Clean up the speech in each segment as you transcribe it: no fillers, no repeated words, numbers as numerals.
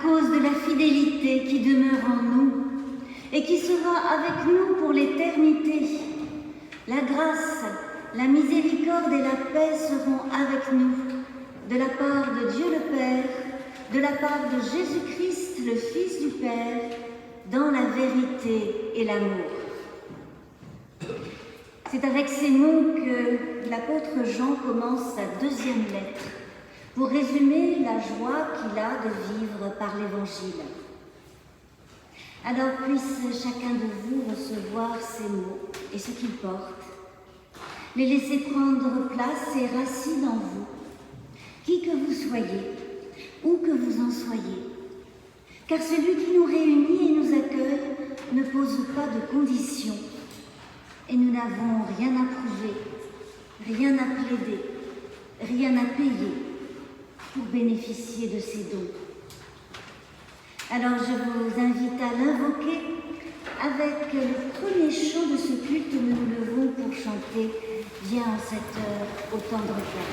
cause de la fidélité qui demeure en nous et qui sera avec nous pour l'éternité. La grâce, la miséricorde et la paix seront avec nous, de la part de Dieu le Père, de la part de Jésus-Christ, le Fils du Père, dans la vérité et l'amour. C'est avec ces mots que l'apôtre Jean commence sa deuxième lettre, pour résumer la joie qu'il a de vivre par l'Évangile. Alors puisse chacun de vous recevoir ces mots et ce qu'ils portent, les laisser prendre place et racines en vous, qui que vous soyez, où que vous en soyez, car celui qui nous réunit et nous accueille ne pose pas de conditions, et nous n'avons rien à prouver, rien à plaider, rien à payer pour bénéficier de ces dons. Alors je vous invite à l'invoquer avec le premier chant de ce culte que nous nous levons pour chanter « Viens en cette heure au tendre cœur ».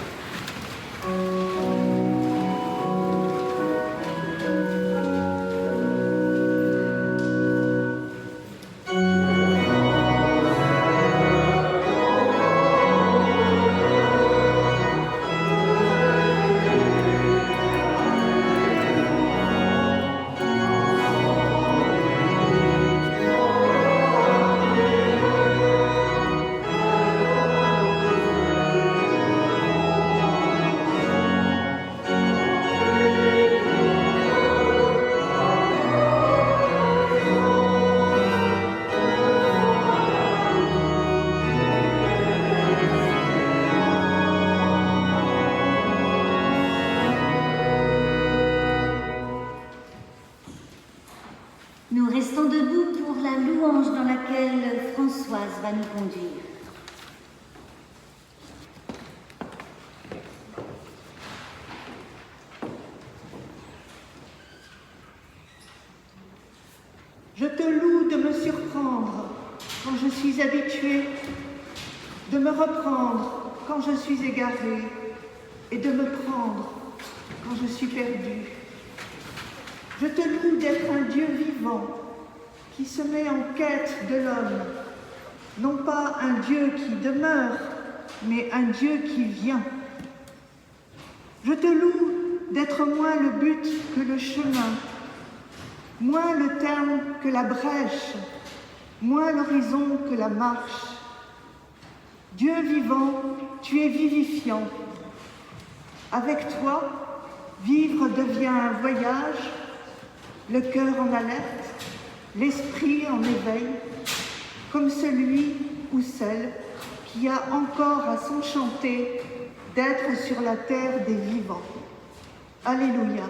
Nous restons debout pour la louange dans laquelle Françoise va nous conduire. Je te loue de me surprendre quand je suis habituée, de me reprendre quand je suis égarée et de me prendre quand je suis perdue. Je te loue d'être un Dieu vivant qui se met en quête de l'homme, non pas un Dieu qui demeure, mais un Dieu qui vient. Je te loue d'être moins le but que le chemin, moins le terme que la brèche, moins l'horizon que la marche. Dieu vivant, tu es vivifiant. Avec toi, vivre devient un voyage, le cœur en alerte, l'esprit en éveil, comme celui ou celle qui a encore à s'enchanter d'être sur la terre des vivants. Alléluia.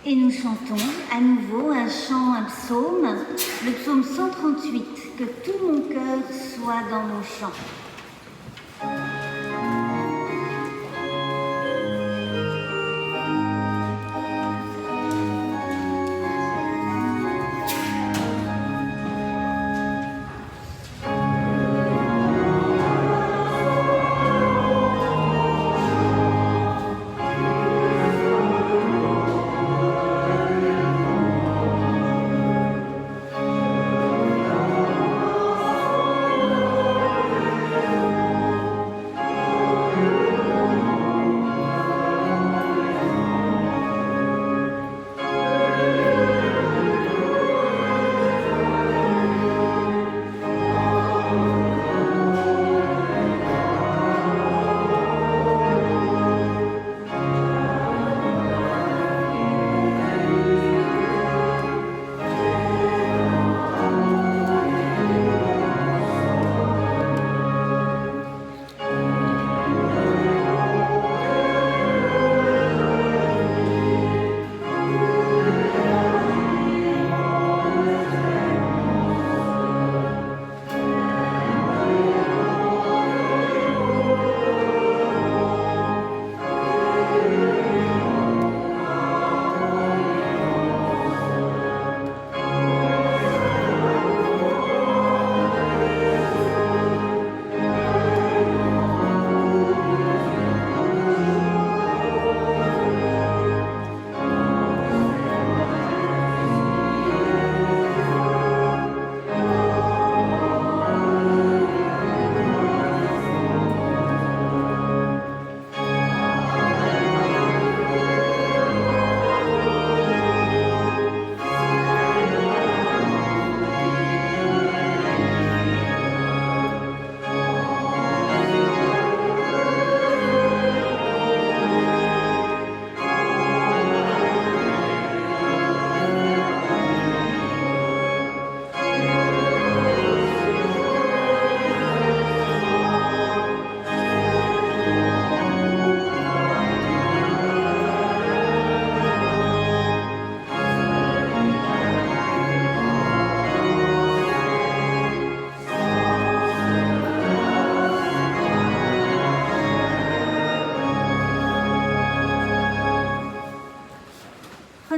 Et nous chantons à nouveau un chant, un psaume, le psaume 138, que tout mon cœur soit dans mon chant.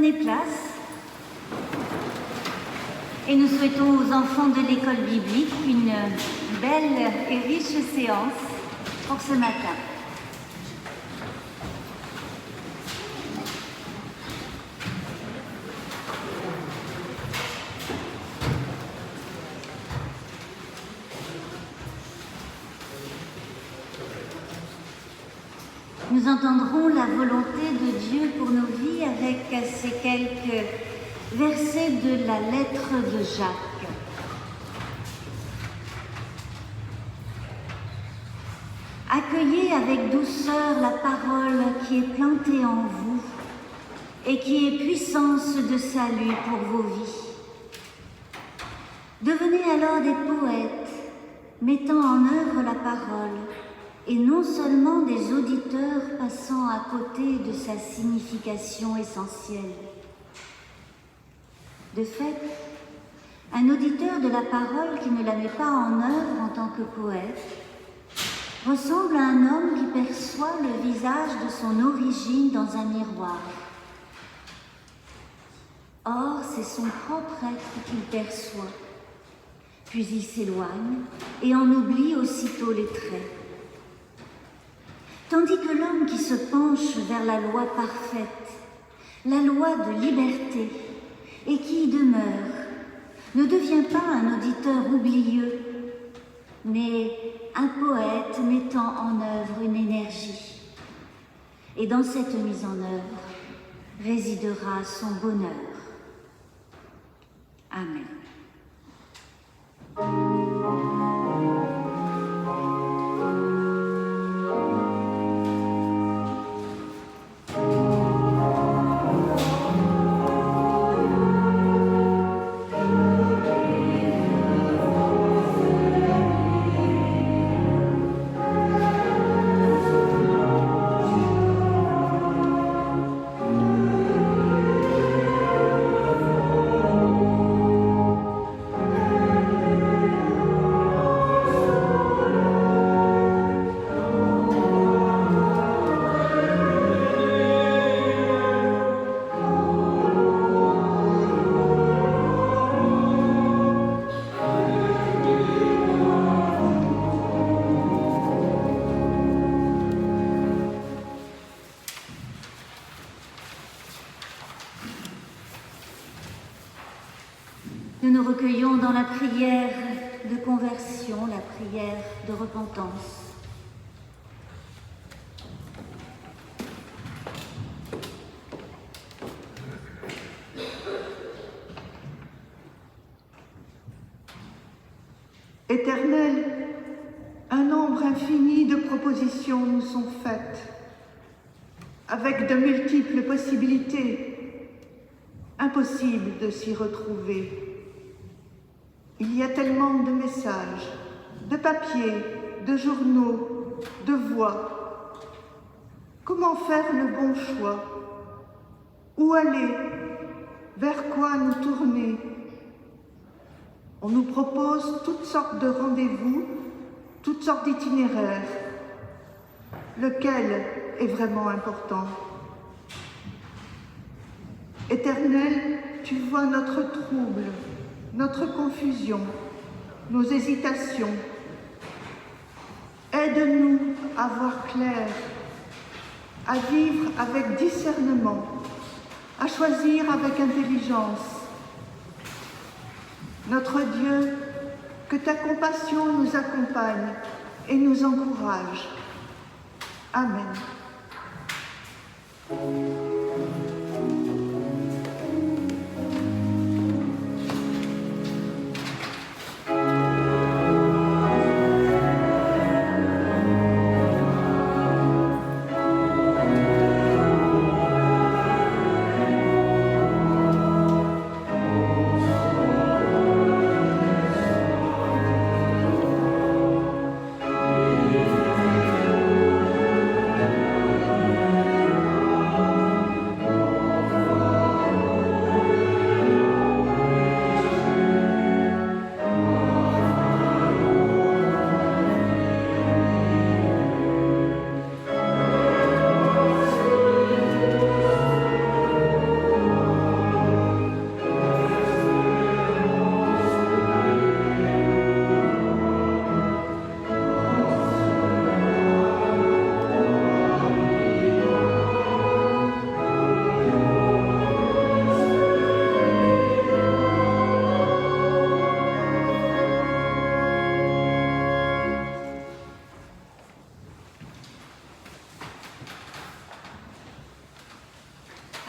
Prenez place. Et nous souhaitons aux enfants de l'école biblique une belle et riche séance pour ce matin. Nous entendrons la volonté de Dieu pour nos vies avec ces quelques versets de la lettre de Jacques. Accueillez avec douceur la parole qui est plantée en vous et qui est puissance de salut pour vos vies. Devenez alors des poètes, mettant en œuvre la parole, et non seulement des auditeurs passant à côté de sa signification essentielle. De fait, un auditeur de la parole qui ne la met pas en œuvre en tant que poète ressemble à un homme qui perçoit le visage de son origine dans un miroir. Or, c'est son propre être qu'il perçoit, puis il s'éloigne et en oublie aussitôt les traits. Tandis que l'homme qui se penche vers la loi parfaite, la loi de liberté, et qui y demeure, ne devient pas un auditeur oublieux, mais un poète mettant en œuvre une énergie. Et dans cette mise en œuvre résidera son bonheur. Amen. Nous nous recueillons dans la prière de conversion, la prière de repentance. Éternel, un nombre infini de propositions nous sont faites, avec de multiples possibilités, impossible de s'y retrouver. Il y a tellement de messages, de papiers, de journaux, de voix. Comment faire le bon choix? Où aller? Vers quoi nous tourner? On nous propose toutes sortes de rendez-vous, toutes sortes d'itinéraires. Lequel est vraiment important? Éternel, tu vois notre trouble, notre confusion, nos hésitations. Aide-nous à voir clair, à vivre avec discernement, à choisir avec intelligence. Notre Dieu, que ta compassion nous accompagne et nous encourage. Amen.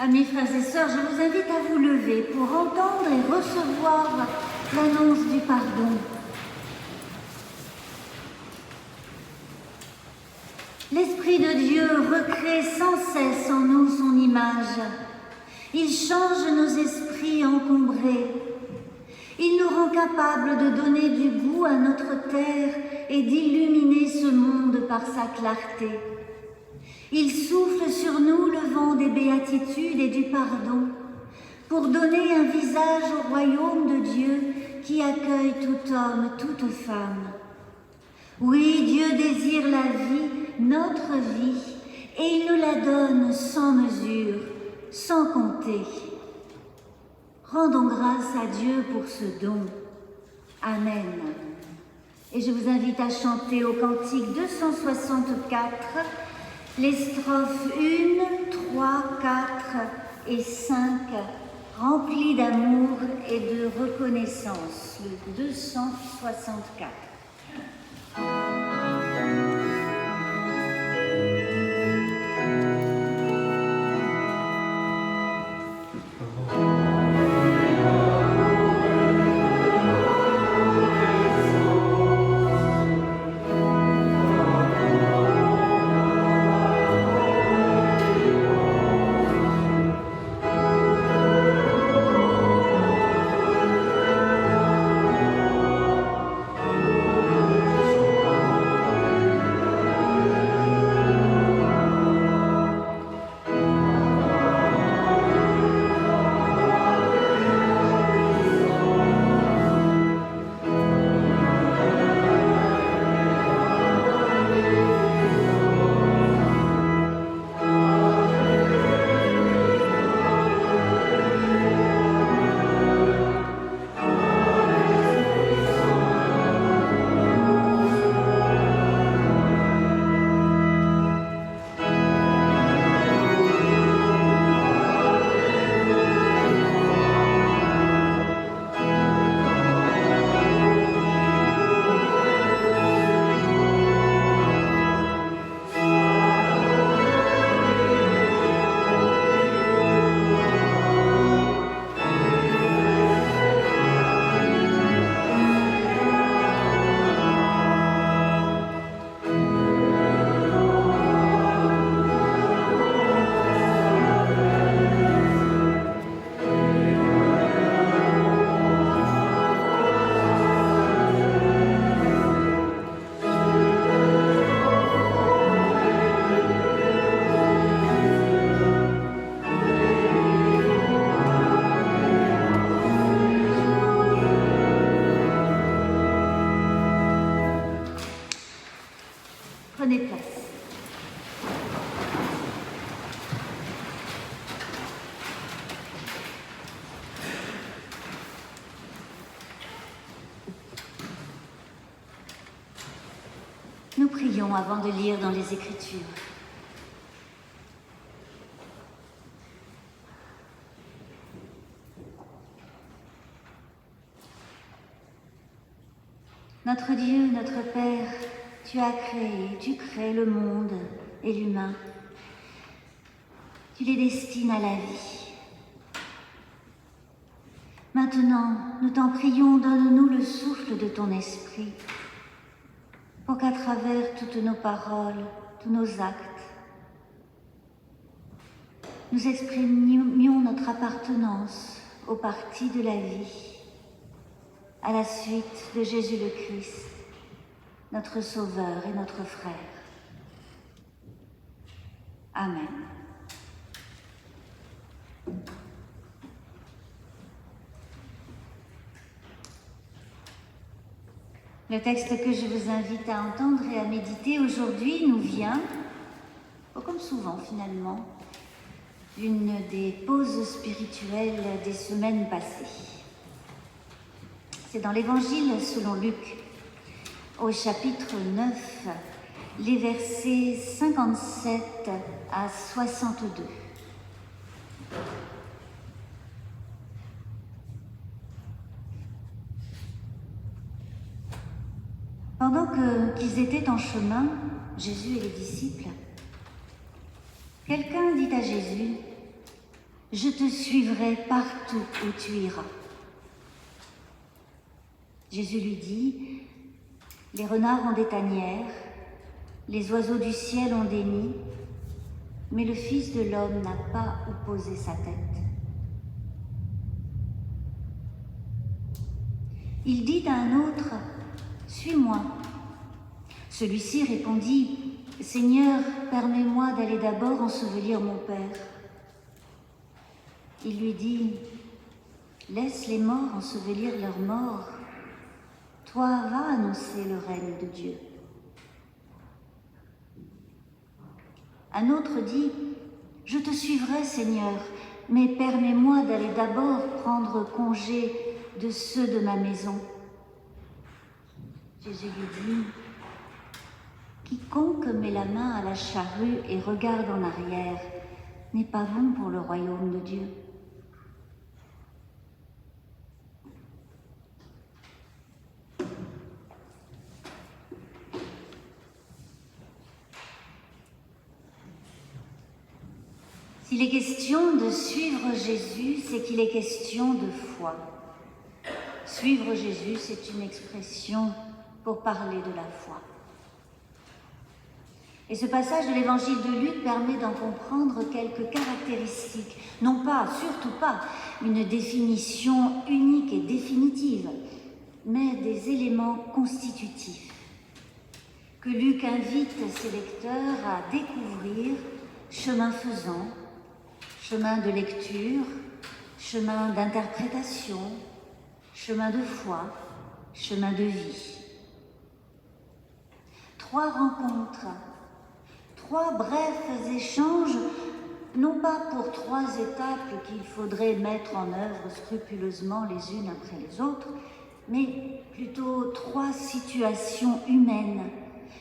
Amis, frères et sœurs, je vous invite à vous lever pour entendre et recevoir l'annonce du pardon. L'Esprit de Dieu recrée sans cesse en nous son image. Il change nos esprits encombrés. Il nous rend capables de donner du goût à notre terre et d'illuminer ce monde par sa clarté. Il souffle sur nous le vent des béatitudes et du pardon pour donner un visage au royaume de Dieu qui accueille tout homme, toute femme. Oui, Dieu désire la vie, notre vie, et il nous la donne sans mesure, sans compter. Rendons grâce à Dieu pour ce don. Amen. Et je vous invite à chanter au cantique 264 les strophes 1, 3, 4 et 5, remplies d'amour et de reconnaissance. Le 264. Prenez place. Nous prions avant de lire dans les Écritures. Notre Dieu, notre Père, tu crées le monde et l'humain. Tu les destines à la vie. Maintenant, nous t'en prions, donne-nous le souffle de ton esprit, pour qu'à travers toutes nos paroles, tous nos actes, nous exprimions notre appartenance au parti de la vie, à la suite de Jésus le Christ, notre Sauveur et notre Frère. Amen. Le texte que je vous invite à entendre et à méditer aujourd'hui nous vient, comme souvent finalement, d'une des pauses spirituelles des semaines passées. C'est dans l'Évangile selon Luc, au chapitre 9, les versets 57 à 62. Pendant qu'ils étaient en chemin, Jésus et les disciples, quelqu'un dit à Jésus : je te suivrai partout où tu iras. Jésus lui dit, les renards ont des tanières, les oiseaux du ciel ont des nids, mais le Fils de l'homme n'a pas où poser sa tête. Il dit à un autre, suis-moi. Celui-ci répondit, Seigneur, permets-moi d'aller d'abord ensevelir mon Père. Il lui dit, laisse les morts ensevelir leurs morts. Toi, va annoncer le règne de Dieu. Un autre dit, je te suivrai, Seigneur, mais permets-moi d'aller d'abord prendre congé de ceux de ma maison. Jésus lui dit, quiconque met la main à la charrue et regarde en arrière n'est pas bon pour le royaume de Dieu. S'il est question de suivre Jésus, c'est qu'il est question de foi. Suivre Jésus, c'est une expression pour parler de la foi. Et ce passage de l'évangile de Luc permet d'en comprendre quelques caractéristiques, non pas, surtout pas, une définition unique et définitive, mais des éléments constitutifs que Luc invite ses lecteurs à découvrir chemin faisant, chemin de lecture, chemin d'interprétation, chemin de foi, chemin de vie. 3 rencontres, 3 brefs échanges, non pas pour 3 étapes qu'il faudrait mettre en œuvre scrupuleusement les unes après les autres, mais plutôt 3 situations humaines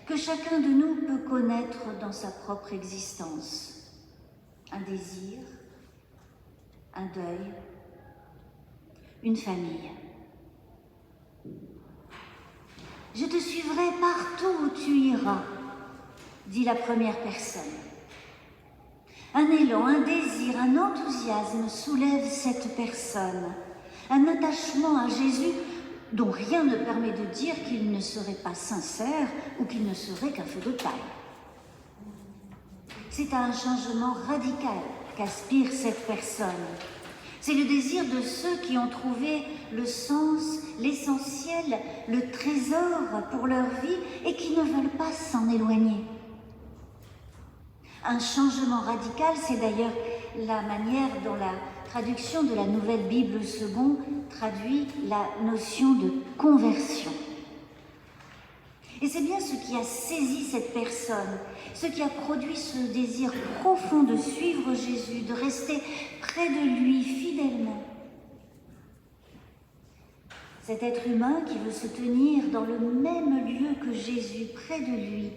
que chacun de nous peut connaître dans sa propre existence. Un désir, un deuil, une famille. Je te suivrai partout où tu iras, dit la première personne. Un élan, un désir, un enthousiasme soulève cette personne. Un attachement à Jésus dont rien ne permet de dire qu'il ne serait pas sincère ou qu'il ne serait qu'un feu de paille. C'est à un changement radical qu'aspire cette personne. C'est le désir de ceux qui ont trouvé le sens, l'essentiel, le trésor pour leur vie et qui ne veulent pas s'en éloigner. Un changement radical, c'est d'ailleurs la manière dont la traduction de la Nouvelle Bible Second traduit la notion de conversion. Et c'est bien ce qui a saisi cette personne, ce qui a produit ce désir profond de suivre Jésus, de rester près de lui fidèlement. Cet être humain qui veut se tenir dans le même lieu que Jésus, près de lui,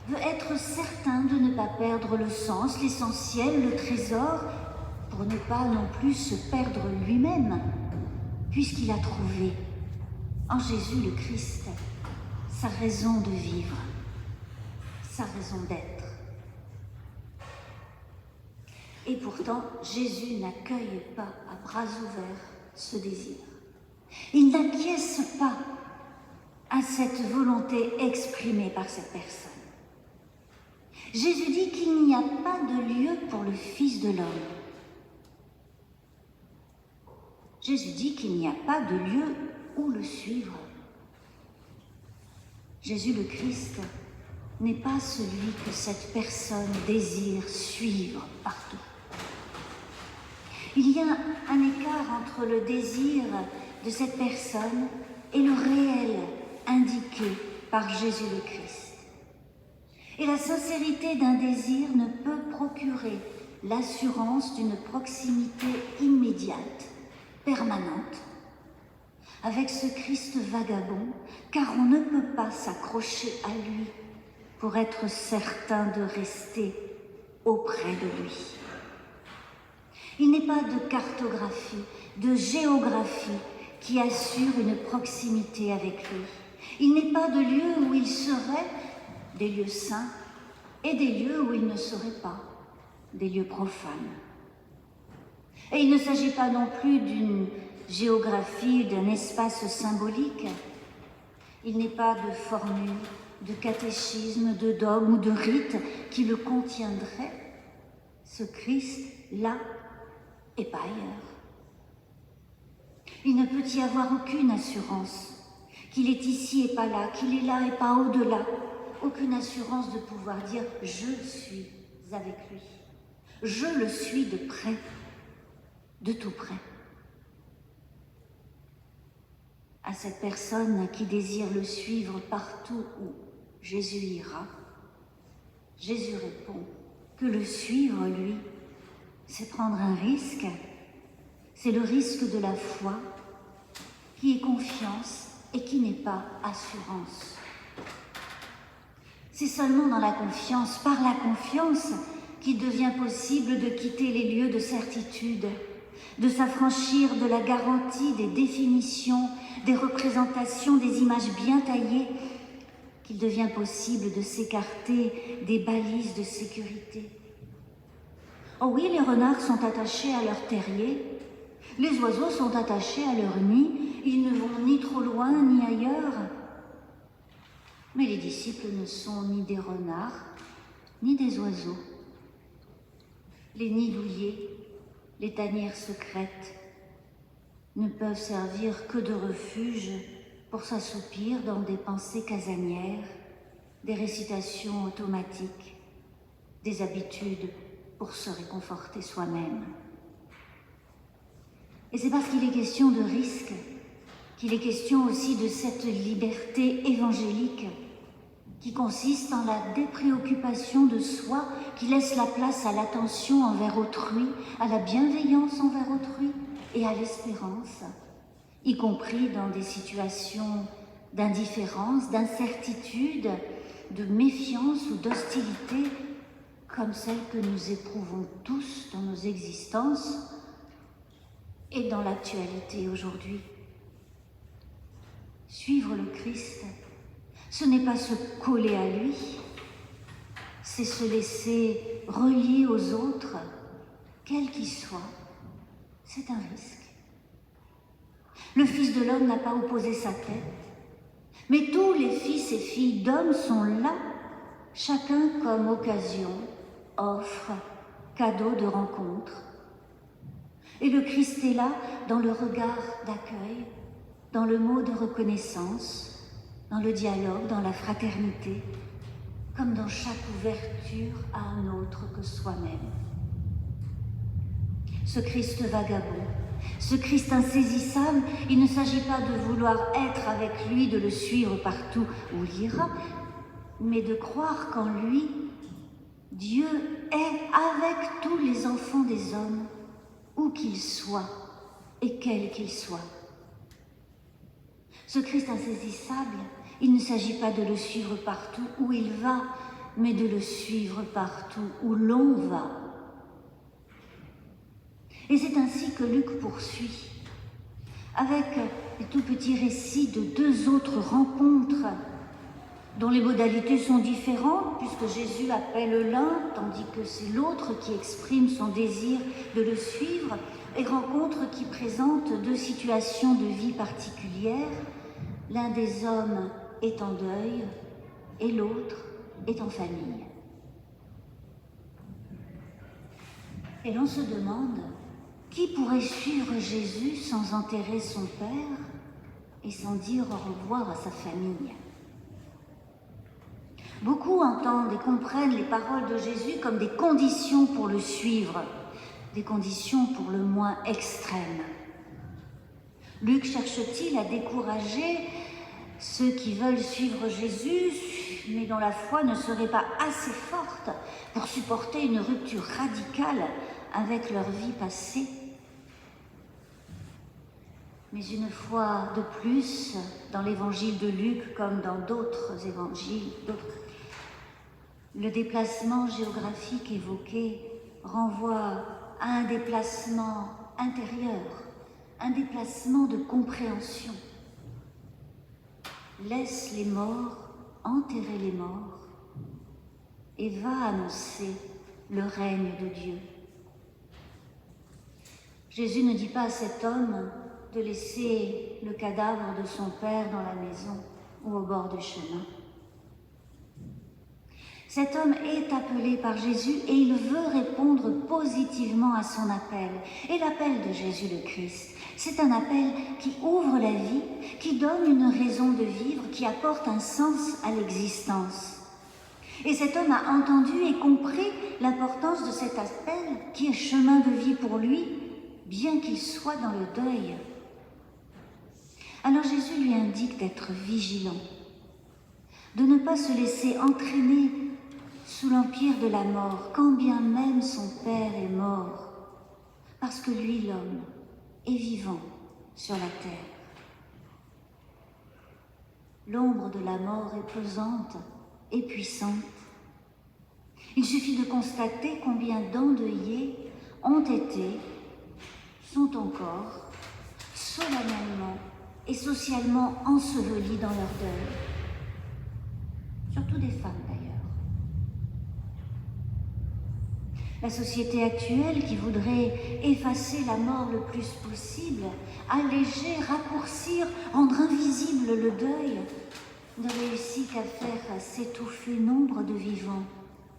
veut être certain de ne pas perdre le sens, l'essentiel, le trésor, pour ne pas non plus se perdre lui-même, puisqu'il a trouvé en Jésus le Christ sa raison de vivre, sa raison d'être. Et pourtant, Jésus n'accueille pas à bras ouverts ce désir. Il n'acquiesce pas à cette volonté exprimée par cette personne. Jésus dit qu'il n'y a pas de lieu pour le Fils de l'homme. Jésus dit qu'il n'y a pas de lieu où le suivre. Jésus le Christ n'est pas celui que cette personne désire suivre partout. Il y a un écart entre le désir de cette personne et le réel indiqué par Jésus le Christ. Et la sincérité d'un désir ne peut procurer l'assurance d'une proximité immédiate, permanente, avec ce Christ vagabond, car on ne peut pas s'accrocher à lui pour être certain de rester auprès de lui. Il n'est pas de cartographie, de géographie qui assure une proximité avec lui. Il n'est pas de lieu où il serait des lieux saints et des lieux où il ne serait pas, des lieux profanes. Et il ne s'agit pas non plus d'une géographie, d'un espace symbolique. Il n'est pas de formule, de catéchisme, de dogme ou de rite qui le contiendrait. Ce Christ, là, et pas ailleurs. Il ne peut y avoir aucune assurance qu'il est ici et pas là, qu'il est là et pas au-delà. Aucune assurance de pouvoir dire « je suis avec lui ». Je le suis de près, de tout près. À cette personne qui désire le suivre partout où Jésus ira, Jésus répond que le suivre, lui, c'est prendre un risque, c'est le risque de la foi, qui est confiance et qui n'est pas assurance. C'est seulement dans la confiance, par la confiance, qu'il devient possible de quitter les lieux de certitude, de s'affranchir de la garantie des définitions, des représentations, des images bien taillées, qu'il devient possible de s'écarter des balises de sécurité. Oh oui, les renards sont attachés à leur terrier, les oiseaux sont attachés à leur nid, ils ne vont ni trop loin ni ailleurs. Mais les disciples ne sont ni des renards, ni des oiseaux. Les nids douillet, les tanières secrètes ne peuvent servir que de refuge pour s'assoupir dans des pensées casanières, des récitations automatiques, des habitudes pour se réconforter soi-même. Et c'est parce qu'il est question de risque, qu'il est question aussi de cette liberté évangélique qui consiste en la dépréoccupation de soi, qui laisse la place à l'attention envers autrui, à la bienveillance envers autrui et à l'espérance, y compris dans des situations d'indifférence, d'incertitude, de méfiance ou d'hostilité, comme celle que nous éprouvons tous dans nos existences et dans l'actualité aujourd'hui. Suivre le Christ, ce n'est pas se coller à lui, c'est se laisser relier aux autres, quels qu'ils soient. C'est un risque. Le Fils de l'homme n'a pas opposé sa tête, mais tous les fils et filles d'hommes sont là, chacun comme occasion, offre, cadeau de rencontre. Et le Christ est là dans le regard d'accueil, dans le mot de reconnaissance, dans le dialogue, dans la fraternité, comme dans chaque ouverture à un autre que soi-même. Ce Christ vagabond, ce Christ insaisissable, il ne s'agit pas de vouloir être avec lui, de le suivre partout où il ira, mais de croire qu'en lui, Dieu est avec tous les enfants des hommes, où qu'ils soient et quels qu'ils soient. Ce Christ insaisissable, il ne s'agit pas de le suivre partout où il va, mais de le suivre partout où l'on va. Et c'est ainsi que Luc poursuit, avec les tout petits récits de deux autres rencontres, dont les modalités sont différentes, puisque Jésus appelle l'un, tandis que c'est l'autre qui exprime son désir de le suivre, et rencontres qui présentent deux situations de vie particulières. L'un des hommes est en deuil et l'autre est en famille. Et l'on se demande qui pourrait suivre Jésus sans enterrer son père et sans dire au revoir à sa famille. Beaucoup entendent et comprennent les paroles de Jésus comme des conditions pour le suivre, des conditions pour le moins extrêmes. Luc cherche-t-il à décourager ceux qui veulent suivre Jésus, mais dont la foi ne serait pas assez forte pour supporter une rupture radicale avec leur vie passée? Mais une fois de plus, dans l'évangile de Luc, comme dans d'autres évangiles, le déplacement géographique évoqué renvoie à un déplacement intérieur, un déplacement de compréhension. Laisse les morts enterrer les morts et va annoncer le règne de Dieu. Jésus ne dit pas à cet homme de laisser le cadavre de son père dans la maison ou au bord du chemin. Cet homme est appelé par Jésus et il veut répondre positivement à son appel. Et l'appel de Jésus le Christ, c'est un appel qui ouvre la vie, qui donne une raison de vivre, qui apporte un sens à l'existence. Et cet homme a entendu et compris l'importance de cet appel qui est chemin de vie pour lui, bien qu'il soit dans le deuil. Alors Jésus lui indique d'être vigilant, de ne pas se laisser entraîner sous l'empire de la mort, quand bien même son père est mort, parce que lui, l'homme, est vivant sur la terre. L'ombre de la mort est pesante et puissante. Il suffit de constater combien d'endeuillés ont été, sont encore, solennellement et socialement ensevelis dans leur deuil. Surtout des femmes d'ailleurs. La société actuelle qui voudrait effacer la mort le plus possible, alléger, raccourcir, rendre invisible le deuil, ne réussit qu'à faire s'étouffer nombre de vivants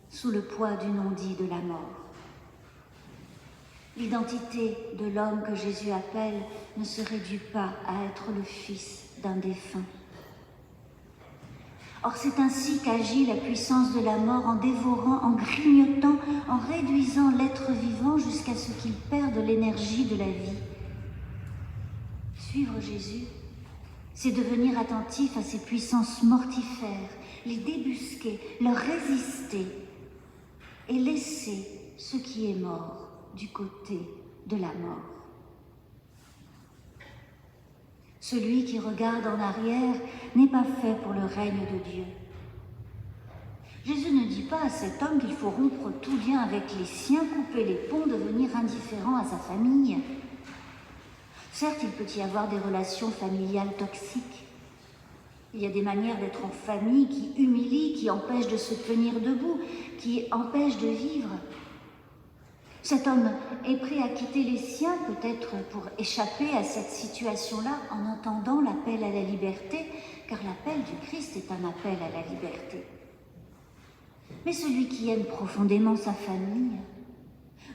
sous le poids du non-dit de la mort. L'identité de l'homme que Jésus appelle ne se réduit pas à être le fils d'un défunt. Or, c'est ainsi qu'agit la puissance de la mort en dévorant, en grignotant, en réduisant l'être vivant jusqu'à ce qu'il perde l'énergie de la vie. Suivre Jésus, c'est devenir attentif à ces puissances mortifères, les débusquer, leur résister et laisser ce qui est mort du côté de la mort. Celui qui regarde en arrière n'est pas fait pour le règne de Dieu. Jésus ne dit pas à cet homme qu'il faut rompre tout lien avec les siens, couper les ponts, devenir indifférent à sa famille. Certes, il peut y avoir des relations familiales toxiques. Il y a des manières d'être en famille qui humilient, qui empêchent de se tenir debout, qui empêchent de vivre. Cet homme est prêt à quitter les siens, peut-être pour échapper à cette situation-là, en entendant l'appel à la liberté, car l'appel du Christ est un appel à la liberté. Mais celui qui aime profondément sa famille,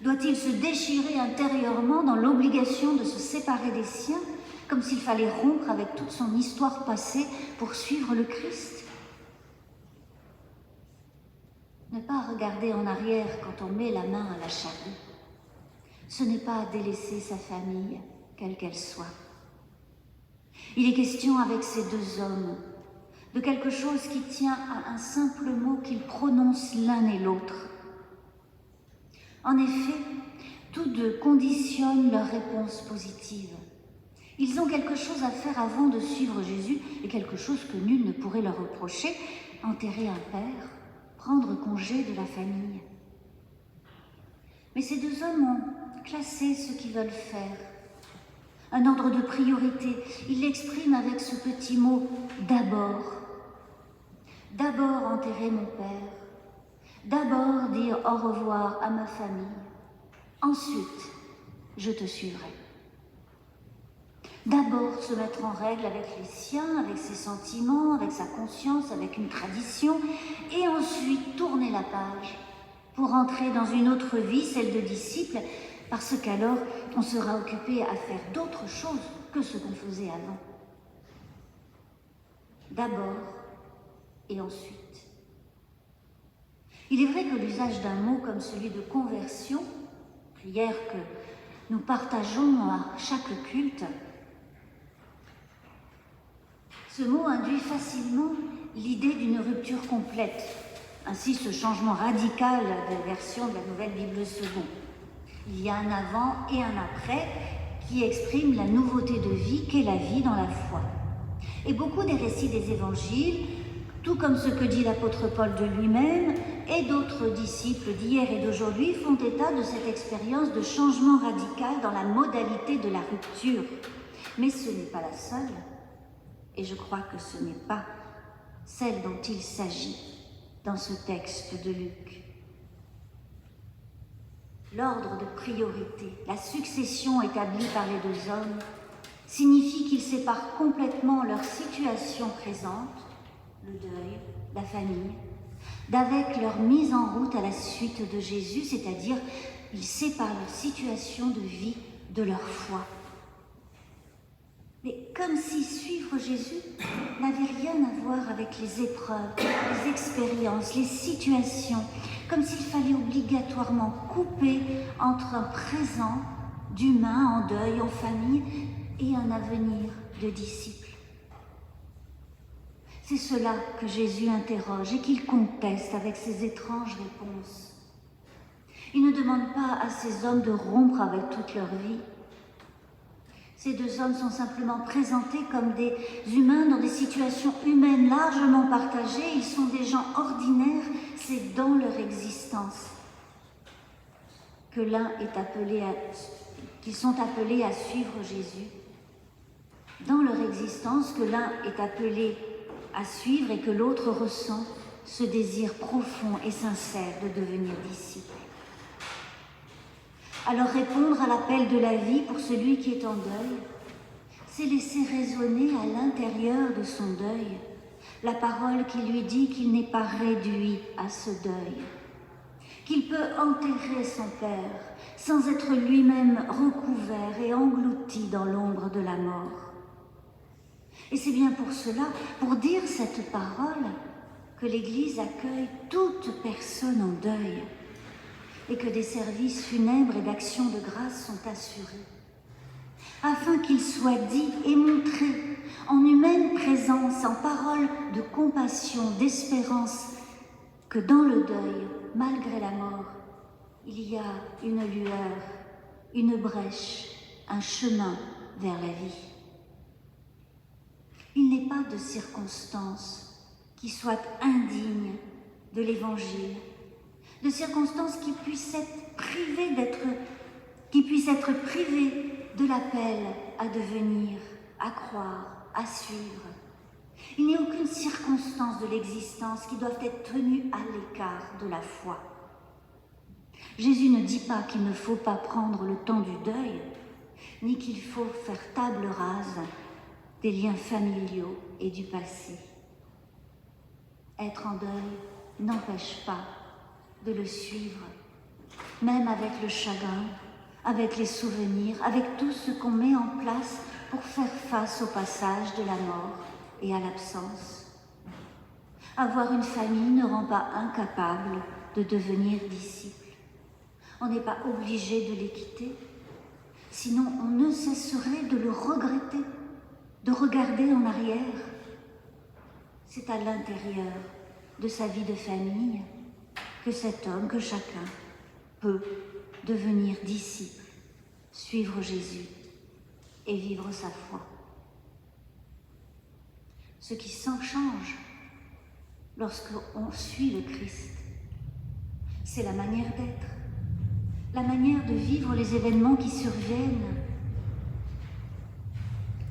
doit-il se déchirer intérieurement dans l'obligation de se séparer des siens, comme s'il fallait rompre avec toute son histoire passée pour suivre le Christ ? Ne pas regarder en arrière quand on met la main à la charrue, ce n'est pas délaisser sa famille, quelle qu'elle soit. Il est question avec ces deux hommes de quelque chose qui tient à un simple mot qu'ils prononcent l'un et l'autre. En effet, tous deux conditionnent leur réponse positive. Ils ont quelque chose à faire avant de suivre Jésus et quelque chose que nul ne pourrait leur reprocher, enterrer un père, prendre congé de la famille. Mais ces deux hommes ont classé ce qu'ils veulent faire. Un ordre de priorité. Ils l'expriment avec ce petit mot « d'abord ». D'abord enterrer mon père. D'abord dire au revoir à ma famille. Ensuite, je te suivrai. D'abord se mettre en règle avec les siens, avec ses sentiments, avec sa conscience, avec une tradition, et ensuite tourner la page pour entrer dans une autre vie, celle de disciple, parce qu'alors on sera occupé à faire d'autres choses que ce qu'on faisait avant. D'abord et ensuite. Il est vrai que l'usage d'un mot comme celui de conversion, prière que nous partageons à chaque culte, ce mot induit facilement l'idée d'une rupture complète. Ainsi, ce changement radical de version de la Nouvelle Bible Seconde. Il y a un avant et un après qui expriment la nouveauté de vie qu'est la vie dans la foi. Et beaucoup des récits des évangiles, tout comme ce que dit l'apôtre Paul de lui-même et d'autres disciples d'hier et d'aujourd'hui, font état de cette expérience de changement radical dans la modalité de la rupture. Mais ce n'est pas la seule. Et je crois que ce n'est pas celle dont il s'agit dans ce texte de Luc. L'ordre de priorité, la succession établie par les deux hommes, signifie qu'ils séparent complètement leur situation présente, le deuil, la famille, d'avec leur mise en route à la suite de Jésus, c'est-à-dire ils séparent leur situation de vie de leur foi. Mais comme si suivre Jésus n'avait rien à voir avec les épreuves, les expériences, les situations, comme s'il fallait obligatoirement couper entre un présent d'humain en deuil, en famille, et un avenir de disciples. C'est cela que Jésus interroge et qu'il conteste avec ses étranges réponses. Il ne demande pas à ces hommes de rompre avec toute leur vie. Ces deux hommes sont simplement présentés comme des humains dans des situations humaines largement partagées. Ils sont des gens ordinaires, c'est dans leur existence que qu'ils sont appelés à suivre Jésus. Dans leur existence que l'un est appelé à suivre et que l'autre ressent ce désir profond et sincère de devenir disciple. Alors répondre à l'appel de la vie pour celui qui est en deuil, c'est laisser résonner à l'intérieur de son deuil la parole qui lui dit qu'il n'est pas réduit à ce deuil, qu'il peut enterrer son père sans être lui-même recouvert et englouti dans l'ombre de la mort. Et c'est bien pour cela, pour dire cette parole, que l'Église accueille toute personne en deuil et que des services funèbres et d'action de grâce sont assurés, afin qu'il soit dit et montré en humaine présence, en paroles de compassion, d'espérance, que dans le deuil, malgré la mort, il y a une lueur, une brèche, un chemin vers la vie. Il n'est pas de circonstances qui soient indignes de l'Évangile, de circonstances qui puissent être privées de l'appel à devenir, à croire, à suivre. Il n'y a aucune circonstance de l'existence qui doive être tenue à l'écart de la foi. Jésus ne dit pas qu'il ne faut pas prendre le temps du deuil, ni qu'il faut faire table rase des liens familiaux et du passé. Être en deuil n'empêche pas de le suivre, même avec le chagrin, avec les souvenirs, avec tout ce qu'on met en place pour faire face au passage de la mort et à l'absence. Avoir une famille ne rend pas incapable de devenir disciple. On n'est pas obligé de les quitter, sinon on ne cesserait de le regretter, de regarder en arrière. C'est à l'intérieur de sa vie de famille que cet homme, que chacun peut devenir disciple, suivre Jésus et vivre sa foi. Ce qui s'en change lorsqu'on suit le Christ, c'est la manière d'être, la manière de vivre les événements qui surviennent,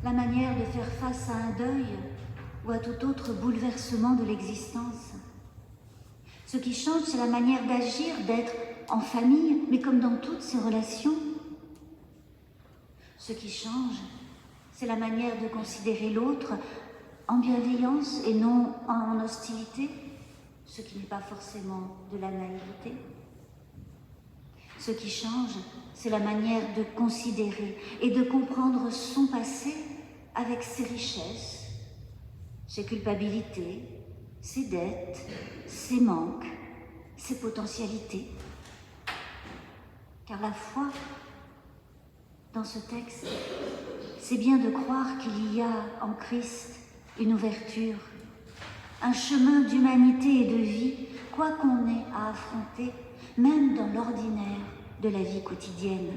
la manière de faire face à un deuil ou à tout autre bouleversement de l'existence. Ce qui change, c'est la manière d'agir, d'être en famille, mais comme dans toutes ces relations. Ce qui change, c'est la manière de considérer l'autre en bienveillance et non en hostilité, ce qui n'est pas forcément de la naïveté. Ce qui change, c'est la manière de considérer et de comprendre son passé avec ses richesses, ses culpabilités, ses dettes, ses manques, ses potentialités. Car la foi, dans ce texte, c'est bien de croire qu'il y a en Christ une ouverture, un chemin d'humanité et de vie, quoi qu'on ait à affronter, même dans l'ordinaire de la vie quotidienne.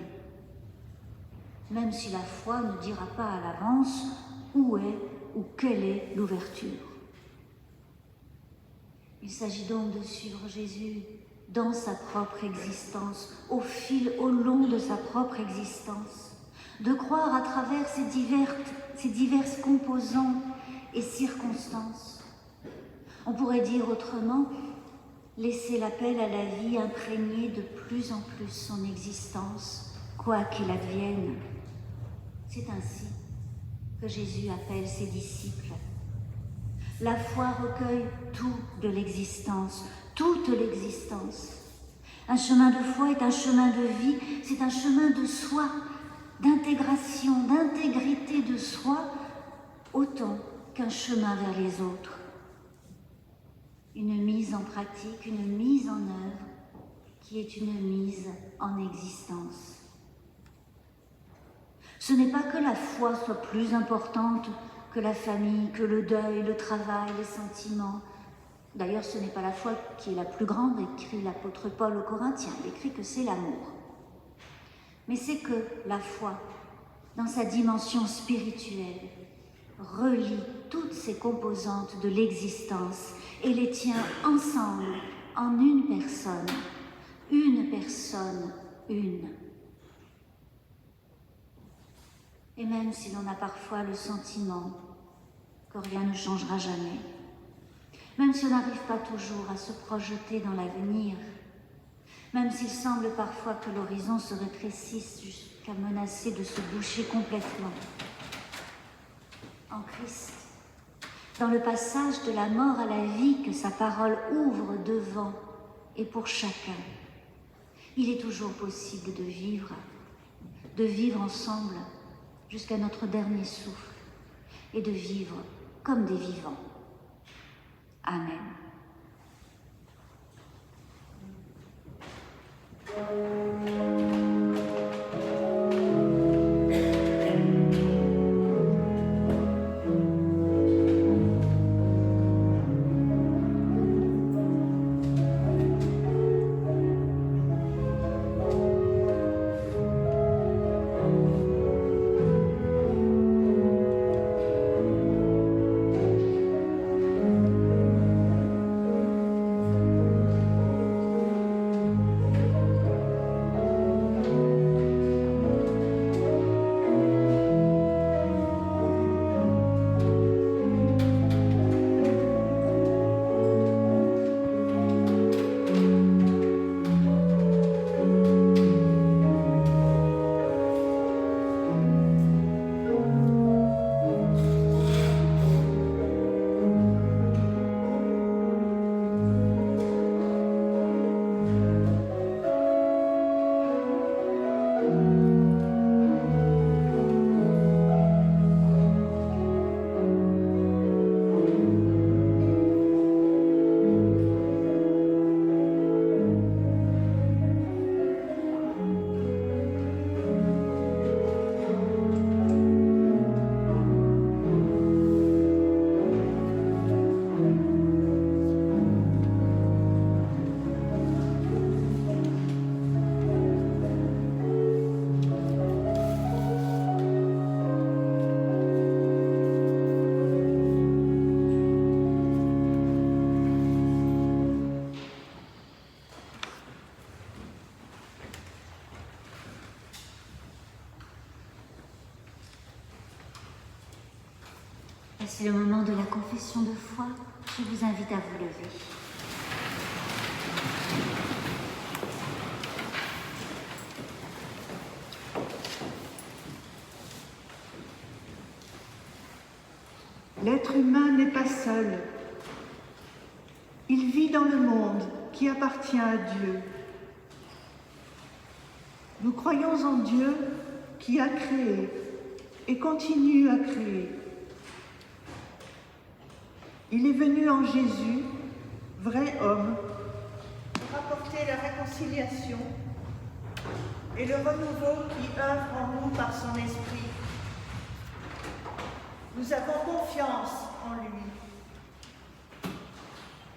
Même si la foi ne dira pas à l'avance où est ou quelle est l'ouverture. Il s'agit donc de suivre Jésus dans sa propre existence, au long de sa propre existence, de croire à travers ces diverses composants et circonstances. On pourrait dire autrement Laisser l'appel à la vie imprégner de plus en plus son existence, quoi qu'il advienne. C'est ainsi que Jésus appelle ses disciples. La foi recueille tout de l'existence, toute l'existence. Un chemin de foi est un chemin de vie, c'est un chemin de soi, d'intégration, d'intégrité de soi, autant qu'un chemin vers les autres. Une mise en pratique, une mise en œuvre, qui est une mise en existence. Ce n'est pas que la foi soit plus importante que la famille, que le deuil, le travail, les sentiments. D'ailleurs, ce n'est pas la foi qui est la plus grande, écrit l'apôtre Paul aux Corinthiens, il écrit que c'est l'amour. Mais c'est que la foi, dans sa dimension spirituelle, relie toutes ces composantes de l'existence et les tient ensemble en une personne, une. Et même si l'on a parfois le sentiment que rien ne changera jamais, même si on n'arrive pas toujours à se projeter dans l'avenir, même s'il semble parfois que l'horizon se rétrécisse jusqu'à menacer de se boucher complètement, en Christ, dans le passage de la mort à la vie que sa parole ouvre devant et pour chacun, il est toujours possible de vivre ensemble jusqu'à notre dernier souffle et de vivre comme des vivants. Amen. Et c'est le moment de la confession de foi. Je vous invite à vous lever. L'être humain n'est pas seul. Il vit dans le monde qui appartient à Dieu. Nous croyons en Dieu qui a créé et continue à créer. Il est venu en Jésus, vrai homme, pour apporter la réconciliation et le renouveau qui œuvre en nous par son esprit. Nous avons confiance en lui.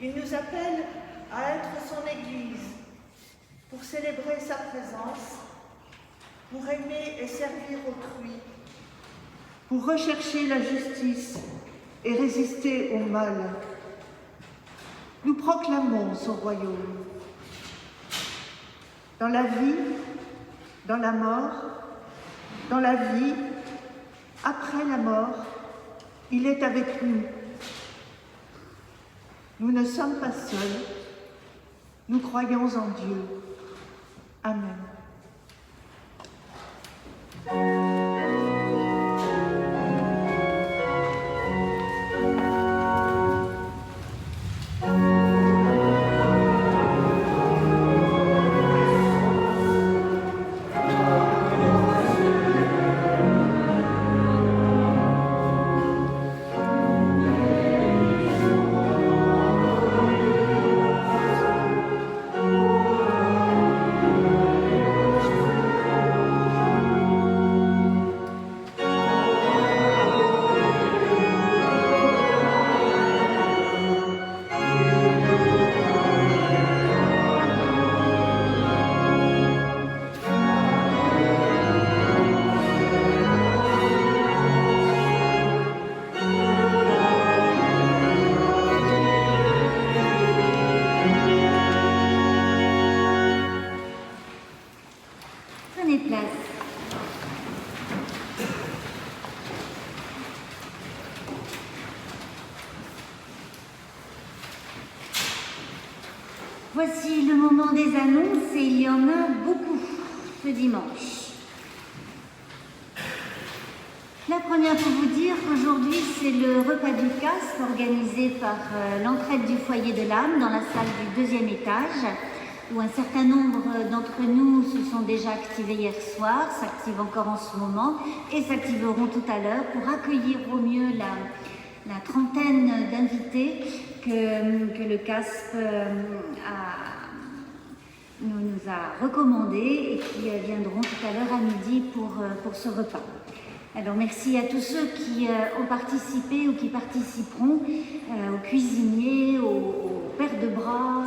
Il nous appelle à être son Église pour célébrer sa présence, pour aimer et servir autrui, pour rechercher la justice et résister au mal. Nous proclamons son royaume. Dans la vie, dans la mort, dans la vie, après la mort, il est avec nous. Nous ne sommes pas seuls, Nous croyons en Dieu. Amen. Prenez place. Voici le moment des annonces et il y en a beaucoup ce dimanche. La première pour vous dire qu'aujourd'hui c'est le repas du casque organisé par l'entraide du foyer de l'âme dans la salle du 2e étage, où un certain nombre d'entre nous se sont déjà activés hier soir, s'activent encore en ce moment et s'activeront tout à l'heure pour accueillir au mieux la trentaine d'invités que le CASP nous a recommandés et qui viendront tout à l'heure à midi pour ce repas. Alors merci à tous ceux qui ont participé ou qui participeront, aux cuisiniers, aux paires de bras,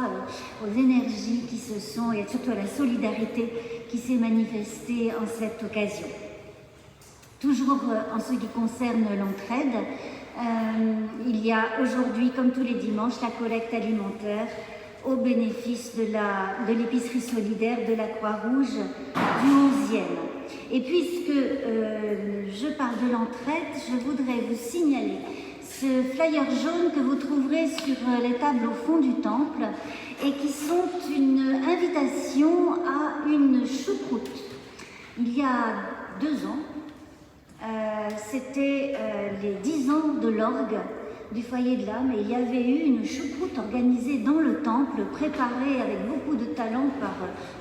aux énergies qui se sont, et surtout à la solidarité qui s'est manifestée en cette occasion. Toujours en ce qui concerne l'entraide, il y a aujourd'hui, comme tous les dimanches, la collecte alimentaire au bénéfice de l'épicerie solidaire de la Croix-Rouge du 11e. Et puisque je parle de l'entraide, je voudrais vous signaler ce flyer jaune que vous trouverez sur les tables au fond du temple et qui sont une invitation à une choucroute. Il y a 2 ans, c'était les 10 ans de l'orgue du foyer de l'âme et il y avait eu une choucroute organisée dans le temple, préparée avec beaucoup de talent par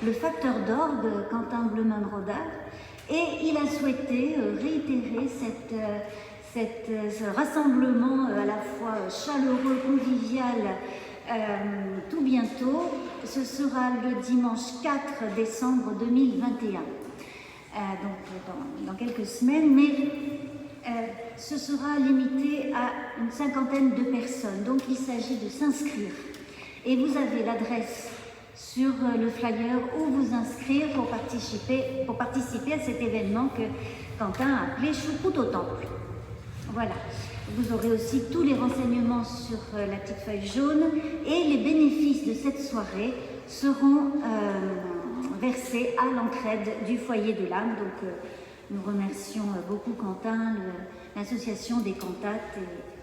le facteur d'orgue Quentin Bleuman-Rodard, et il a souhaité réitérer ce rassemblement à la fois chaleureux, convivial, tout bientôt. Ce sera le dimanche 4 décembre 2021, donc dans quelques semaines, mais ce sera limité à une 50aine de personnes, donc il s'agit de s'inscrire. Et vous avez l'adresse sur le flyer où vous inscrire pour participer à cet événement que Quentin a appelé Choucroute au temple. Voilà. Vous aurez aussi tous les renseignements sur la petite feuille jaune et les bénéfices de cette soirée seront versés à l'entraide du foyer de l'âme. Donc nous remercions beaucoup Quentin, l'association des cantates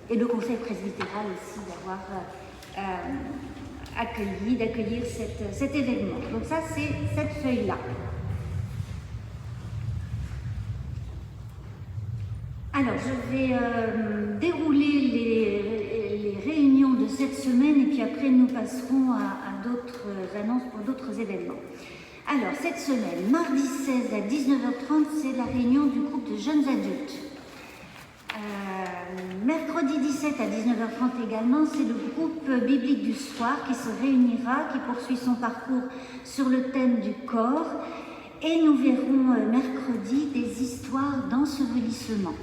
et le conseil presbytéral aussi d'avoir d'accueillir cet événement. Donc ça, c'est cette feuille-là. Alors, je vais dérouler les réunions de cette semaine et puis après, nous passerons à d'autres annonces pour d'autres événements. Alors, cette semaine, mardi 16 à 19h30, c'est la réunion du groupe de jeunes adultes. Mercredi 17 à 19h30 également, c'est le groupe biblique du soir qui se réunira, qui poursuit son parcours sur le thème du corps. Et nous verrons mercredi des histoires d'ensevelissement.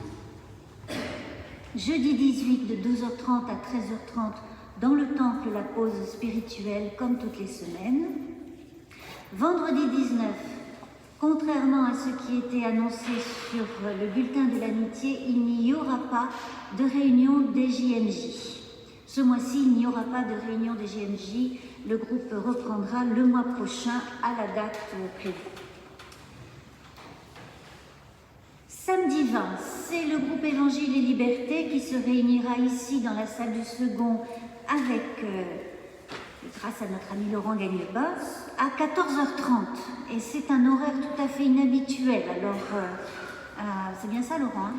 Jeudi 18 de 12h30 à 13h30, dans le temple, la pause spirituelle comme toutes les semaines. Vendredi 19, contrairement à ce qui était annoncé sur le bulletin de l'amitié, il n'y aura pas de réunion des JMJ. Ce mois-ci, il n'y aura pas de réunion des JMJ. Le groupe reprendra le mois prochain à la date prévue. Samedi 20, c'est le groupe Évangile et Liberté qui se réunira ici dans la salle du second avec grâce à notre ami Laurent Gagnebas, à 14h30. Et c'est un horaire tout à fait inhabituel. Alors, c'est bien ça, Laurent, hein?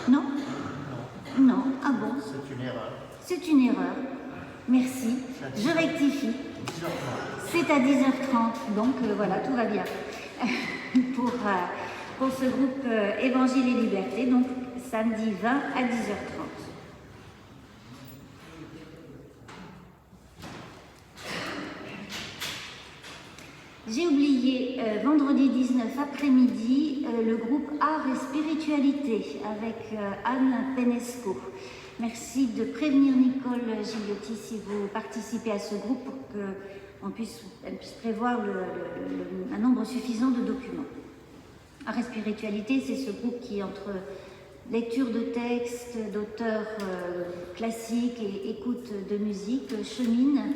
Non? Non. Ah bon? C'est une erreur. C'est une erreur. Merci. Je rectifie. C'est à 10h30. Donc, voilà, tout va bien. pour ce groupe Évangile et Liberté. Donc, samedi 20 à 10h30. J'ai oublié, vendredi 19 après-midi, le groupe Art et Spiritualité avec Anne Penesco. Merci de prévenir Nicole Gigliotti si vous participez à ce groupe pour qu'elle puisse prévoir un nombre suffisant de documents. Art et Spiritualité, c'est ce groupe qui, entre lecture de textes d'auteurs classiques et écoute de musique, chemine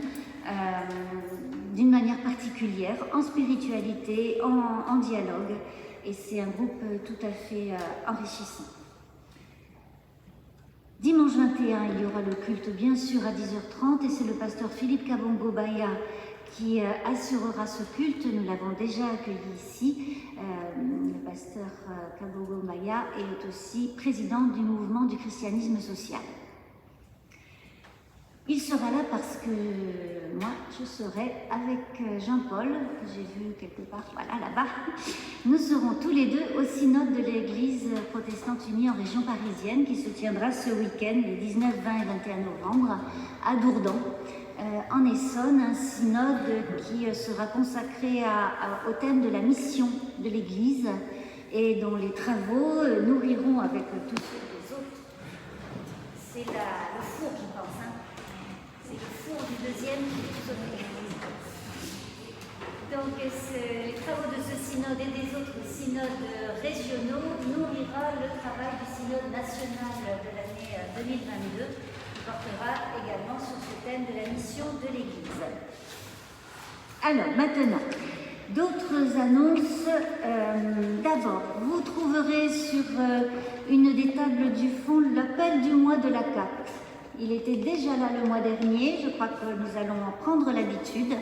d'une manière particulière, en spiritualité, en dialogue, et c'est un groupe tout à fait enrichissant. Dimanche 21, il y aura le culte bien sûr à 10h30, et c'est le pasteur Philippe Kabongo-Baya qui assurera ce culte. Nous l'avons déjà accueilli ici. Le pasteur Kabongo-Baya est aussi président du mouvement du christianisme social. Il sera là parce que moi, je serai avec Jean-Paul, que j'ai vu quelque part, voilà, là-bas. Nous serons tous les deux au synode de l'Église protestante unie en région parisienne qui se tiendra ce week-end, les 19, 20 et 21 novembre, à Dourdan, en Essonne, un synode qui sera consacré au thème de la mission de l'Église et dont les travaux nourriront avec tous les autres. C'est le four, je pense, hein. C'est le four du deuxième qui est sauté. Donc, les travaux de ce synode et des autres synodes régionaux nourrira le travail du synode national de l'année 2022, qui portera également sur ce thème de la mission de l'Église. Alors, maintenant, d'autres annonces. D'abord, vous trouverez sur une des tables du fond l'appel du mois de la CAP. Il était déjà là le mois dernier, je crois que nous allons en prendre l'habitude.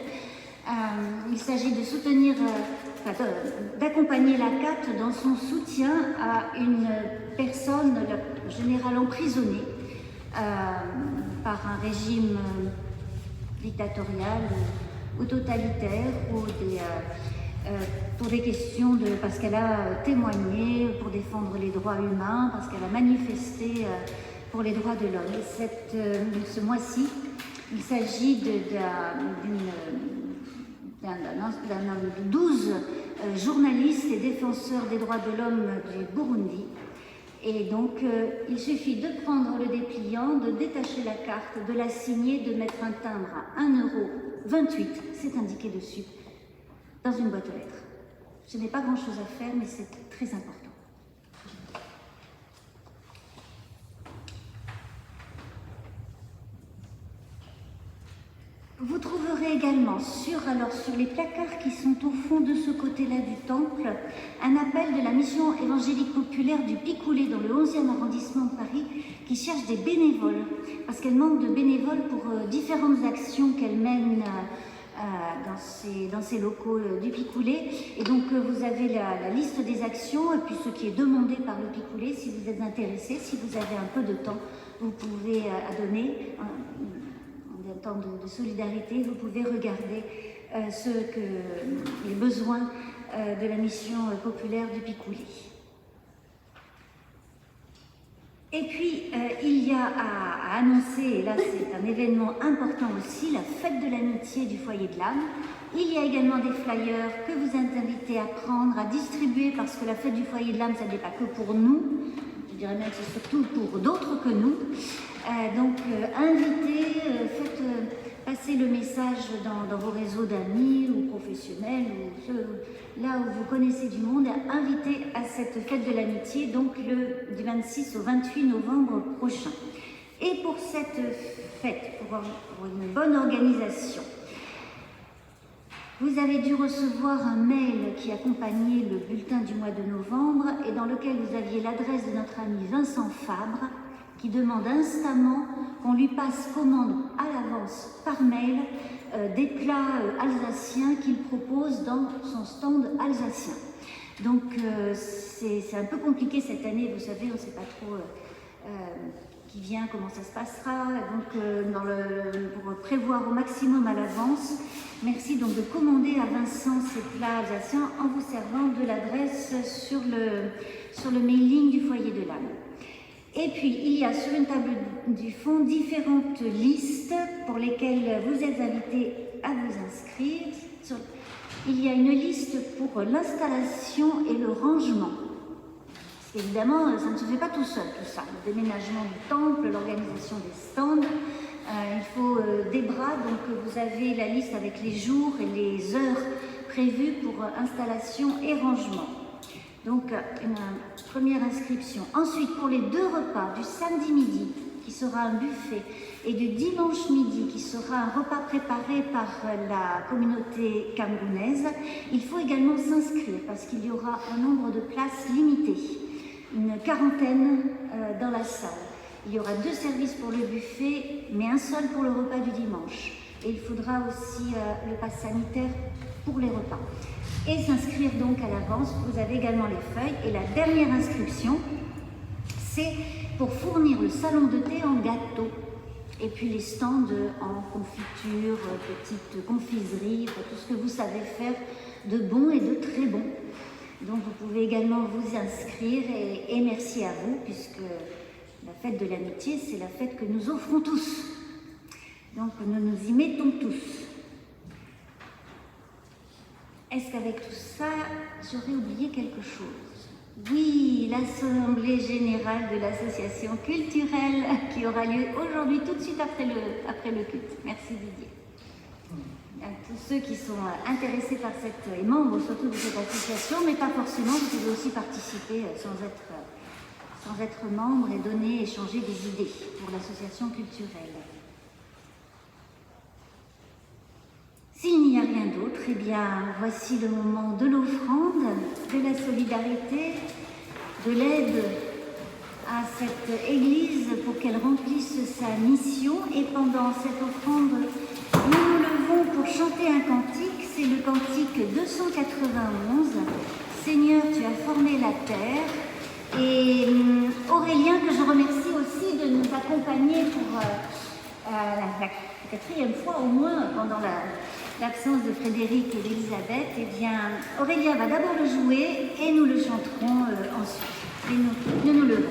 Il s'agit de soutenir, d'accompagner la CAT dans son soutien à une personne, le général emprisonné par un régime dictatorial ou totalitaire pour des questions parce qu'elle a témoigné pour défendre les droits humains, parce qu'elle a manifesté pour les droits de l'homme. Ce mois-ci, il s'agit de 12 journalistes et défenseurs des droits de l'homme du Burundi. Et donc, il suffit de prendre le dépliant, de détacher la carte, de la signer, de mettre un timbre à 1,28 €, c'est indiqué dessus, dans une boîte aux lettres. Je n'ai pas grand-chose à faire, mais c'est très important. Vous trouverez également sur les placards qui sont au fond de ce côté-là du temple, un appel de la mission évangélique populaire du Picoulé dans le 11e arrondissement de Paris qui cherche des bénévoles, parce qu'elle manque de bénévoles pour différentes actions qu'elle mène dans ces locaux du Picoulé. Et donc vous avez la liste des actions et puis ce qui est demandé par le Picoulé. Si vous êtes intéressé, si vous avez un peu de temps, vous pouvez donner. En temps de solidarité, vous pouvez regarder les besoins de la mission populaire du Picoulé. Et puis, il y a à annoncer, et là c'est un événement important aussi, la fête de l'amitié du foyer de l'âme. Il y a également des flyers que vous êtes invités à prendre, à distribuer, parce que la fête du foyer de l'âme, ça n'est pas que pour nous, je dirais même que c'est surtout pour d'autres que nous. Donc, invitez, faites passer le message dans vos réseaux d'amis ou professionnels, ou là où vous connaissez du monde, invitez à cette fête de l'amitié, donc du 26 au 28 novembre prochain. Et pour cette fête, pour une bonne organisation, vous avez dû recevoir un mail qui accompagnait le bulletin du mois de novembre et dans lequel vous aviez l'adresse de notre ami Vincent Fabre, qui demande instamment qu'on lui passe commande à l'avance par mail des plats alsaciens qu'il propose dans son stand alsacien. Donc c'est un peu compliqué cette année, vous savez, on ne sait pas trop qui vient, comment ça se passera. Donc pour prévoir au maximum à l'avance, merci donc de commander à Vincent ces plats alsaciens en vous servant de l'adresse sur le mailing du foyer de l'âme. Et puis, il y a sur une table du fond différentes listes pour lesquelles vous êtes invités à vous inscrire. Il y a une liste pour l'installation et le rangement. Parce qu'évidemment, ça ne se fait pas tout seul, tout ça. Le déménagement du temple, l'organisation des stands. Il faut des bras, donc vous avez la liste avec les jours et les heures prévues pour installation et rangement. Donc, une première inscription. Ensuite, pour les 2 repas du samedi midi, qui sera un buffet, et du dimanche midi, qui sera un repas préparé par la communauté camerounaise, il faut également s'inscrire parce qu'il y aura un nombre de places limité, une quarantaine dans la salle. Il y aura 2 services pour le buffet, mais un seul pour le repas du dimanche. Et il faudra aussi le pass sanitaire pour les repas. Et s'inscrire donc à l'avance. Vous avez également les feuilles. Et la dernière inscription, c'est pour fournir le salon de thé en gâteau. Et puis les stands en confiture, petites confiseries, tout ce que vous savez faire de bon et de très bon. Donc vous pouvez également vous inscrire et merci à vous, puisque la fête de l'amitié, c'est la fête que nous offrons tous. Donc nous nous y mettons tous. Est-ce qu'avec tout ça, j'aurais oublié quelque chose? Oui, l'Assemblée Générale de l'Association Culturelle qui aura lieu aujourd'hui, tout de suite après le culte. Merci Didier. À tous ceux qui sont intéressés par et membres surtout de cette association, mais pas forcément, vous pouvez aussi participer sans être membre et donner, échanger des idées pour l'association culturelle. S'il n'y a rien d'autre, eh bien, voici le moment de l'offrande, de la solidarité, de l'aide à cette Église pour qu'elle remplisse sa mission. Et pendant cette offrande, nous nous levons pour chanter un cantique, c'est le cantique 291, « Seigneur, tu as formé la terre ». Et Aurélien, que je remercie aussi de nous accompagner pour la 4e fois au moins pendant l'absence de Frédéric et d'Elisabeth, eh bien, Aurélien va d'abord le jouer et nous le chanterons ensuite. Et nous nous levons.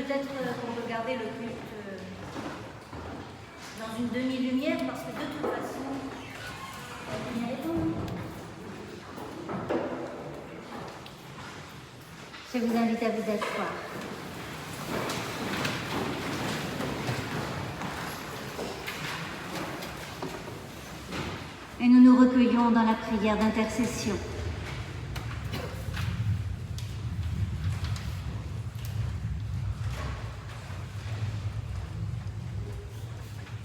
peut-être qu'on peut garder le culte dans une demi-lumière, parce que de toute façon, la lumière est tombée. Je vous invite à vous asseoir. Et nous nous recueillons dans la prière d'intercession.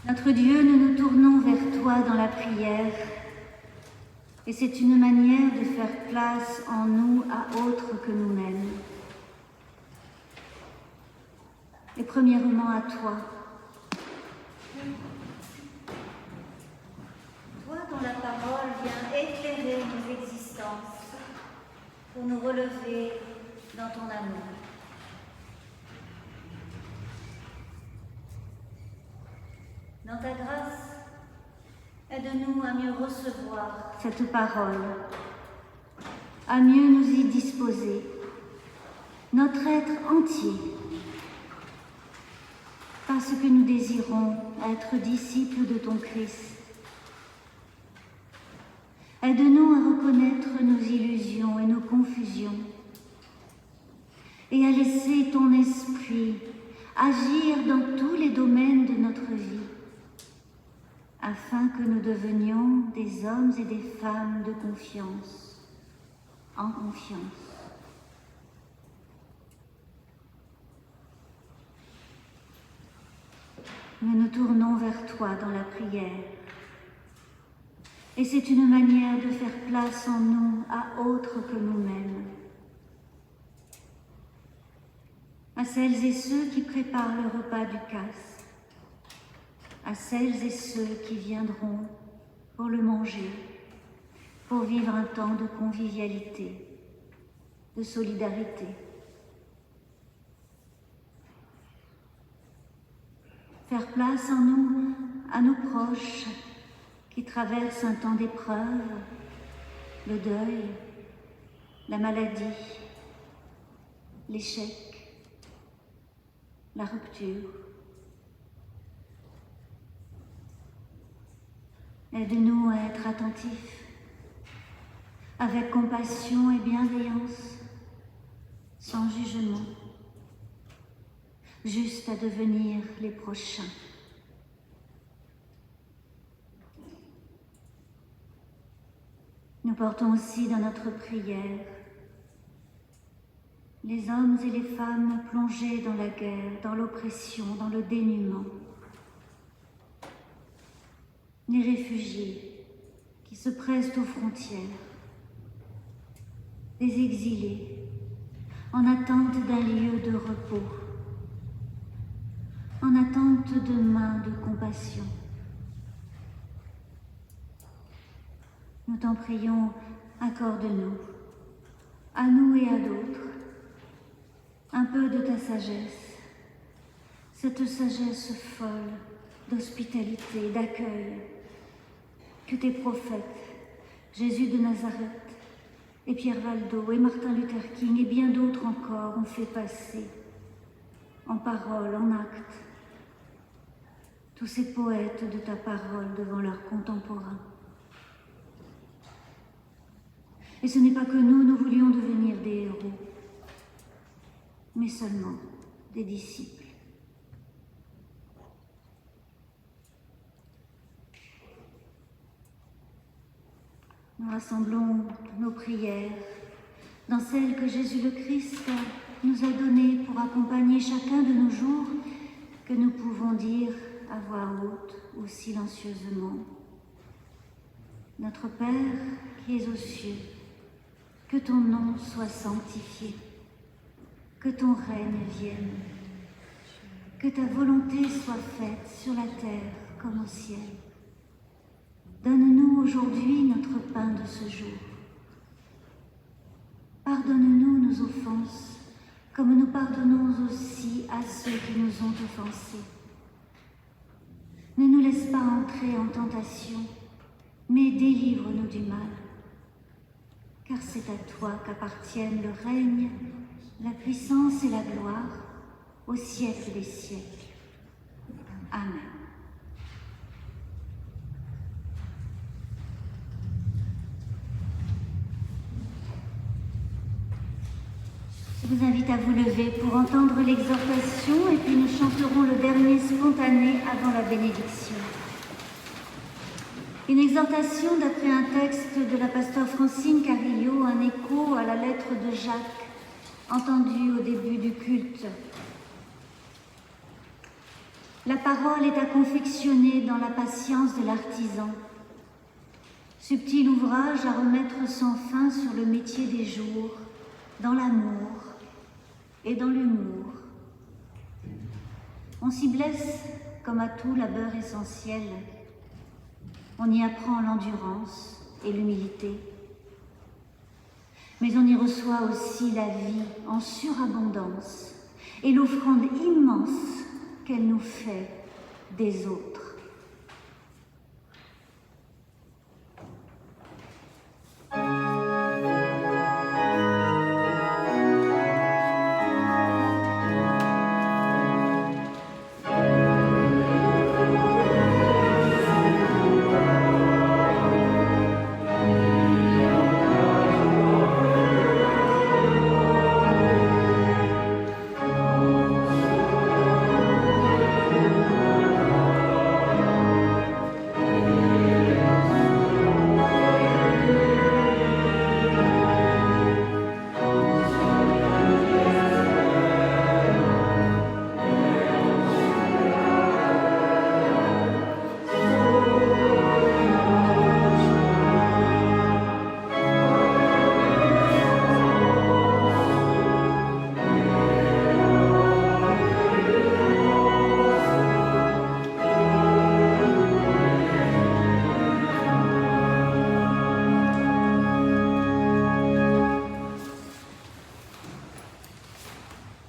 Notre Dieu, nous nous tournons vers toi dans la prière, et c'est une manière de faire place en nous à autre que nous-mêmes. Et premièrement à toi. Toi dont la parole vient éclairer nos existences pour nous relever dans ton amour. Dans ta grâce, aide-nous à mieux recevoir cette parole, à mieux nous y disposer, notre être entier, parce que nous désirons être disciples de ton Christ. Aide-nous à reconnaître nos illusions et nos confusions et à laisser ton esprit agir dans tous les domaines de notre vie, afin que nous devenions des hommes et des femmes de confiance, en confiance. Nous nous tournons vers toi dans la prière. Et c'est une manière de faire place en nous à autre que nous-mêmes. À celles et ceux qui préparent le repas du casse, à celles et ceux qui viendront pour le manger, pour vivre un temps de convivialité, de solidarité. Faire place en nous à nos proches qui traversent un temps d'épreuve, le deuil, la maladie, l'échec, la rupture. Aide-nous à être attentifs, avec compassion et bienveillance, sans jugement, juste à devenir les prochains. Nous portons aussi dans notre prière les hommes et les femmes plongés dans la guerre, dans l'oppression, dans le dénuement. Les réfugiés qui se pressent aux frontières, les exilés en attente d'un lieu de repos, en attente de mains de compassion. Nous t'en prions, accorde-nous, à nous et à d'autres, un peu de ta sagesse, cette sagesse folle d'hospitalité, d'accueil, que tes prophètes, Jésus de Nazareth, et Pierre Valdo, et Martin Luther King, et bien d'autres encore ont fait passer, en parole, en acte, tous ces poètes de ta parole devant leurs contemporains. Et ce n'est pas que nous voulions devenir des héros, mais seulement des disciples. Nous rassemblons nos prières dans celles que Jésus le Christ nous a données pour accompagner chacun de nos jours, que nous pouvons dire à voix haute ou silencieusement. Notre Père qui es aux cieux, que ton nom soit sanctifié, que ton règne vienne, que ta volonté soit faite sur la terre comme au ciel. Donne-nous aujourd'hui notre pain de ce jour. Pardonne-nous nos offenses, comme nous pardonnons aussi à ceux qui nous ont offensés. Ne nous laisse pas entrer en tentation, mais délivre-nous du mal. Car c'est à toi qu'appartiennent le règne, la puissance et la gloire au siècle des siècles. Amen. Je vous invite à vous lever pour entendre l'exhortation et puis nous chanterons le dernier spontané avant la bénédiction. Une exhortation d'après un texte de la pasteur Francine Carillo, un écho à la lettre de Jacques, entendue au début du culte. La parole est à confectionner dans la patience de l'artisan. Subtil ouvrage à remettre sans fin sur le métier des jours, dans l'amour et dans l'humour. On s'y blesse comme à tout labeur essentiel. On y apprend l'endurance et l'humilité. Mais on y reçoit aussi la vie en surabondance et l'offrande immense qu'elle nous fait des autres.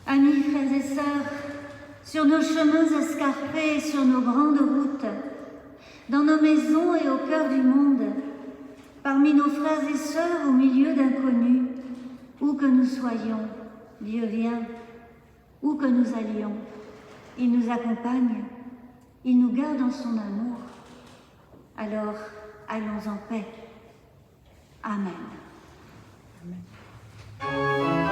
Amis, frères et sœurs, sur nos chemins escarpés et sur nos grandes routes, dans nos maisons et au cœur du monde, parmi nos frères et sœurs au milieu d'inconnus, où que nous soyons, Dieu vient, où que nous allions, il nous accompagne, il nous garde en son amour. Alors, allons en paix. Amen. Amen.